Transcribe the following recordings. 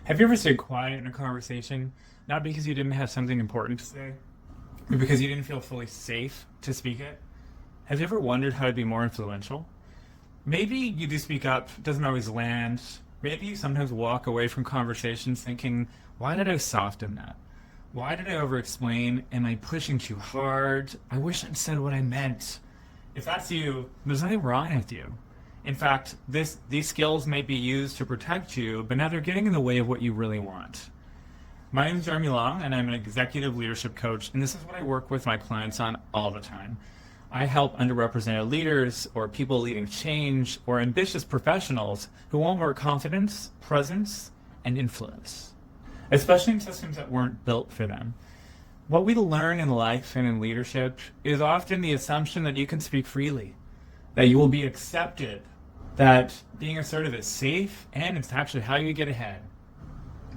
Have you ever stayed quiet in a conversation, not because you didn't have something important to say, but because you didn't feel fully safe to speak it? Have you ever wondered how to be more influential? Maybe you do speak up, doesn't always land. Maybe you sometimes walk away from conversations thinking, why did I soften that? Why did I over explain? Am I pushing too hard? I wish I'd said what I meant. If that's you, there's nothing wrong with you. In fact, these skills may be used to protect you, but now they're getting in the way of what you really want. My name is Jeremy Long, and I'm an executive leadership coach, and this is what I work with my clients on all the time. I help underrepresented leaders or people leading change or ambitious professionals who want more confidence, presence, and influence, especially in systems that weren't built for them. What we learn in life and in leadership is often the assumption that you can speak freely, that you will be accepted, that being assertive is safe, and it's actually how you get ahead.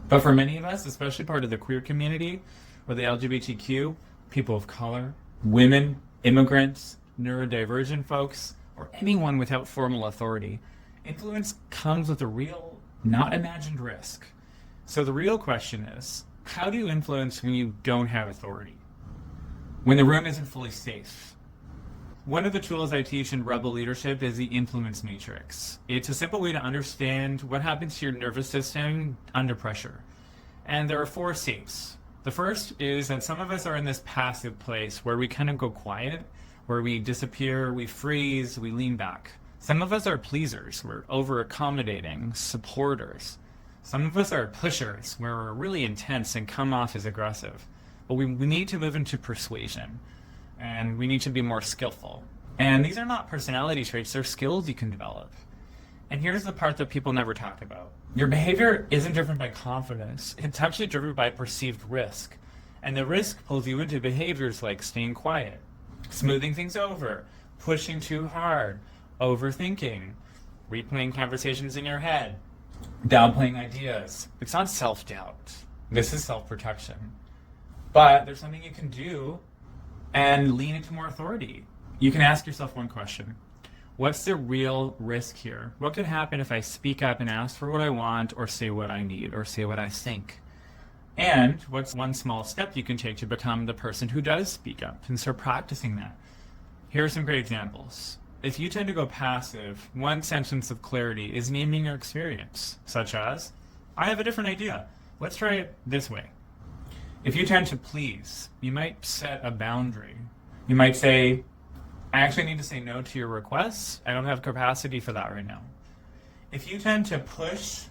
But for many of us, especially part of the queer community or the LGBTQ, people of color, women, immigrants, neurodivergent folks, or anyone without formal authority, influence comes with a real, not imagined risk. So the real question is, how do you influence when you don't have authority? When the room isn't fully safe? One of the tools I teach in Rebel Leadership is the influence matrix. It's a simple way to understand what happens to your nervous system under pressure. And there are 4 states. The first is that some of us are in this passive place where we kind of go quiet, where we disappear, we freeze, we lean back. Some of us are pleasers, we're over accommodating, supporters. Some of us are pushers, where we're really intense and come off as aggressive. But we need to move into persuasion. And we need to be more skillful. And these are not personality traits, they're skills you can develop. And here's the part that people never talk about. Your behavior isn't driven by confidence, it's actually driven by perceived risk. And the risk pulls you into behaviors like staying quiet, smoothing things over, pushing too hard, overthinking, replaying conversations in your head, downplaying ideas. It's not self-doubt, this is self-protection. But there's something you can do and lean into more authority. You can ask yourself one question. What's the real risk here? What could happen if I speak up and ask for what I want or say what I need or say what I think? And what's one small step you can take to become the person who does speak up and start practicing that? Here are some great examples. If you tend to go passive, one sentence of clarity is naming your experience, such as, I have a different idea. Let's try it this way. If you tend to please, you might set a boundary. You might say, I actually need to say no to your requests. I don't have capacity for that right now. If you tend to push,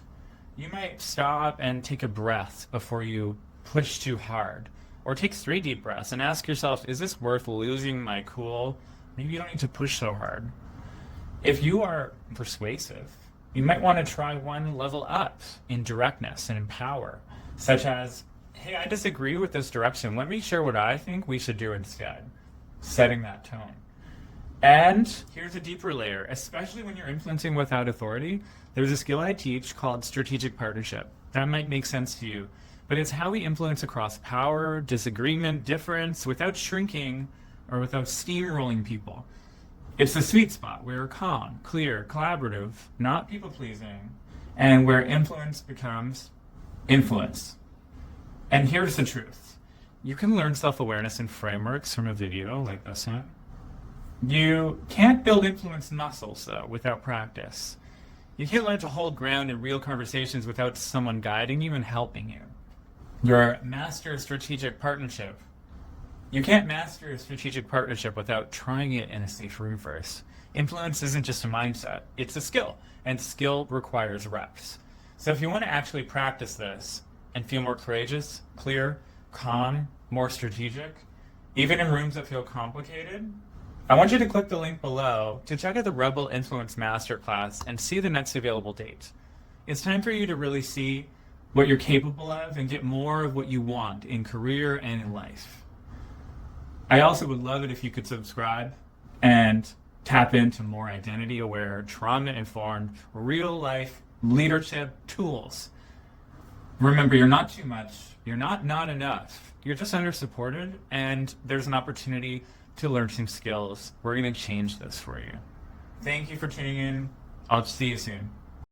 you might stop and take a breath before you push too hard. Or take 3 deep breaths and ask yourself, is this worth losing my cool? Maybe you don't need to push so hard. If you are persuasive, you might want to try one level up in directness and in power, such as, hey, I disagree with this direction. Let me share what I think we should do instead. Setting that tone. And here's a deeper layer, especially when you're influencing without authority. There's a skill I teach called strategic partnership. That might make sense to you, but it's how we influence across power, disagreement, difference, without shrinking or without steamrolling people. It's the sweet spot where we're calm, clear, collaborative, not people-pleasing, and where influence becomes influence. And here's the truth. You can learn self-awareness and frameworks from a video like this one. You can't build influence muscles, though, without practice. You can't learn to hold ground in real conversations without someone guiding you and helping you. You're master strategic partnership. You can't master a strategic partnership without trying it in a safe room first. Influence isn't just a mindset, it's a skill, and skill requires reps. So if you want to actually practice this, and feel more courageous, clear, calm, more strategic, even in rooms that feel complicated, I want you to click the link below to check out the Rebel Influence Masterclass and see the next available date. It's time for you to really see what you're capable of and get more of what you want in career and in life. I also would love it if you could subscribe and tap into more identity-aware, trauma-informed, real-life leadership tools. Remember, you're not too much, you're not enough, you're just under-supported, and there's an opportunity to learn some skills. We're going to change this for you. Thank you for tuning in. I'll see you soon.